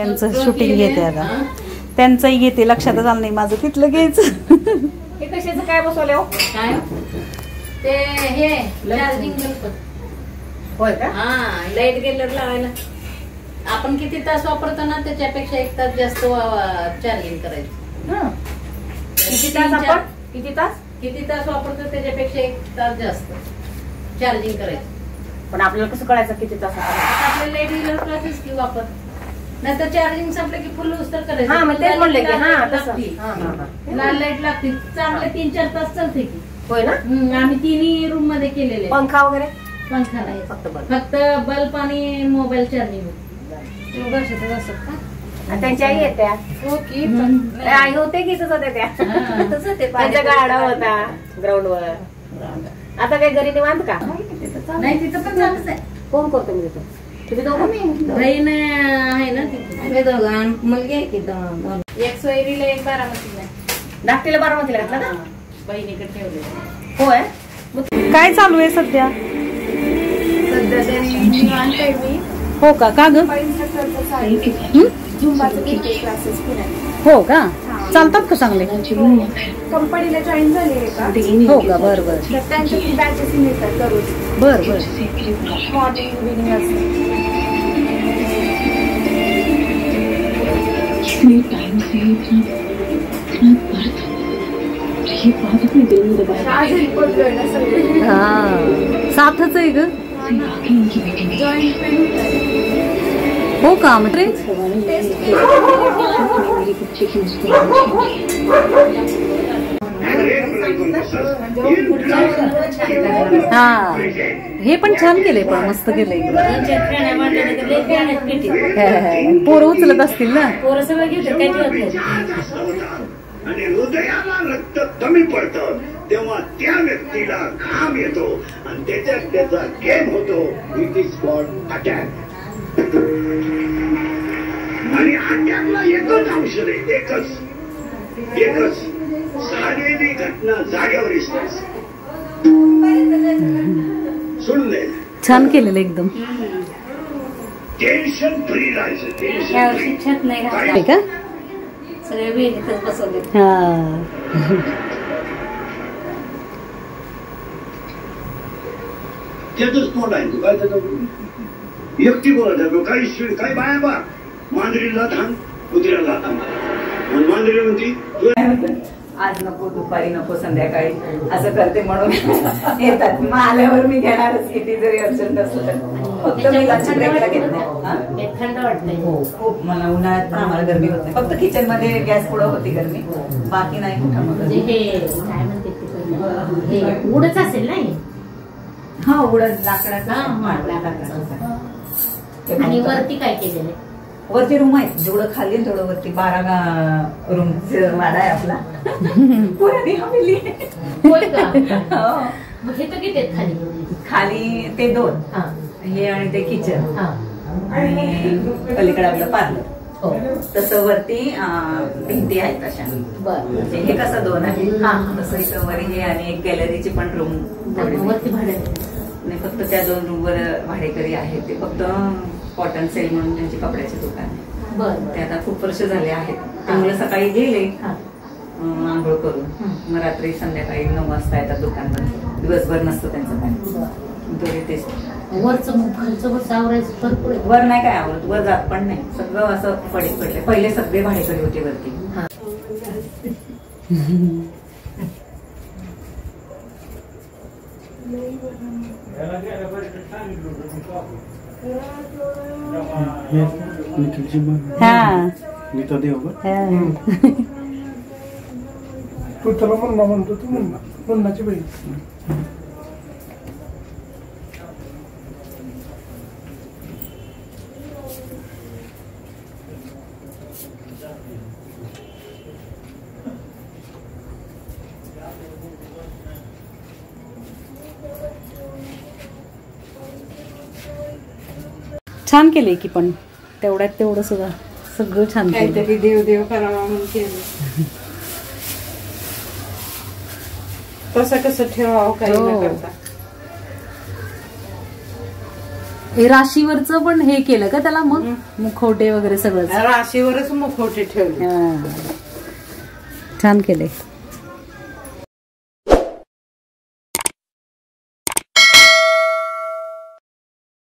त्यांचं शूटिंग घेते आता, त्यांचंही घेते. लक्षातच आलं नाही माझं तिथलं घ्यायचं. हे कशाचं काय बसवले हो? काय ते हे चार्जिंग बल्ब. होय का? हा, लाईट गेल्यावर लावायला. आपण किती तास वापरतो ना त्याच्यापेक्षा 1 तास जास्त चार्जिंग करायचं. किती तास वापरतो त्याच्यापेक्षा 1 तास जास्त चार्जिंग करायचं. पण आपल्याला कसं कळायचं किती तास? आपल्याला लाईट गेल्यावर कळतच की वापर. नाहीतर चार्जिंग संपलं की फुल उस्तर करायचं. हा, मग तेच म्हणले की हा तसं लाल लाईट लागते. चांगले 3-4 तास चालते की. होय ना? आम्ही 3 रूम मध्ये केलेले. पंखा वगैरे? पंखा नाही, फक्त बल्ब आणि मोबाईल चार्जिंग. त्यांच्या आई येत्या. हो की, आई होते की तसं होत्या त्यांच्या गाडा होता ग्राउंड वर. आता काही घरी निवांत का? नाही, तिथं पण चालूच आहे. कोण करतो मी तिथं? तुम्ही दोघं? बहीण आहे ना तिथे. दोघं मुलगी आहे की. एक सोयरीला, एक बारामतीला. धाकटीला बारामतीला घातला ना? बहिणीकडे ठेवले. होय. काय चालू आहे सध्या? सध्या तरी निवांत आहे मी. हो का? का ग? क्लासेस पुण्यात. हो का? चालतात का चांगले? कंपनीला जॉईन झाले का? हो का? बर बर. त्यांच्या बॅचेस मिळतात दररोज. बर बर. मॉर्निंग इव्हिनिंग असते. हा, साथच आहे ग. जॉईंट पेन हो का? म्हणजे हा, हे पण छान केलंय, पण मस्त केलंय. पोरं उचलत असतील ना? पोरं सगळं घेतात. आणि हृदयाला रक्त कमी पडतं तेव्हा त्या व्यक्तीला घाम येतो आणि त्याच्यात त्याचा गेम होतो. It is called attack. आणि अटॅकला एकच औषध आहे, एकच झालेली घटना जागेवर सुनले. छान केलेलं एकदम. टेन्शन फ्री राहायचं. यावर्षी छत नाही घातलं का? सगळे वेळेतच बसवले. हा, त्यातच तोंड आहे. तू काय त्याचं एकटी बोलत आहे. काही शिड काही बाया बा मांजरीला धान, कुत्र्याला धान. मांजरी म्हणती आज नको, दुपारी नको, संध्याकाळी असं करते म्हणून येतात. मग आल्यावर मी घेणारच किती जरी अर्जंट असलं तर. फक्त मी लंच ब्रेकला घेत नाही. थंड वाटतंय. खूप मला उन्हाळ्यात पण आम्हाला गरमी होत नाही. फक्त किचन मध्ये गॅस पुढं होती गरमी, बाकी नाही कुठं. मग हे काय म्हणते उडच असेल ना? हा, उडत लाकडाचा. आणि वरती काय केलेलं? वरती रूम आहेत. जेवढं खाली तेवढं वरती 12 रूम वाडा आहे आपला. पुराणी हवेली. होय का? मग हे तर किती आहेत खाली? खाली ते 2, हे आणि ते किचन, आणि पलीकडे आपलं पार्लर. तसं वरती भिंती आहेत अशा. म्हणजे हे कसं 2 आहे, तसं इथं वर हे आणि एक गॅलरीची पण रूम. वरती भाडे नाही, फक्त त्या 2 रूमवर भाडेकरी आहेत. ते फक्त कॉटन सेल म्हणून त्यांची कपड्याचे दुकान आहे. ते आता खूप वर्ष झाले आहेत. ते मुलं सकाळी गेले आंघोळ करून, मग रात्री संध्याकाळी 9 वाजता येतात दुकान बंद. दिवसभर नसतं त्यांचं काय. तेच वरचं खालचं आवरायचं भरपूर. वर नाही काय आवडत, वर जात पण नाही. सगळं असं पडीत पडले. पहिले सगळे भाडेकरी होते वरती. तू त्याला म्हणला म्हणतो, तू म्हणण्याची बहीण. छान केलंय की, पण तेवढ्यात तेवढं सुद्धा सगळं छान केलं. काहीतरी देव देव करावा म्हणून केलं. तसं कसं ठेवावं काही न करता. हे राशीवरचं पण हे केलं का त्याला मग मुखवटे वगैरे सगळं राशीवरच मुखवटे ठेवले. छान केले.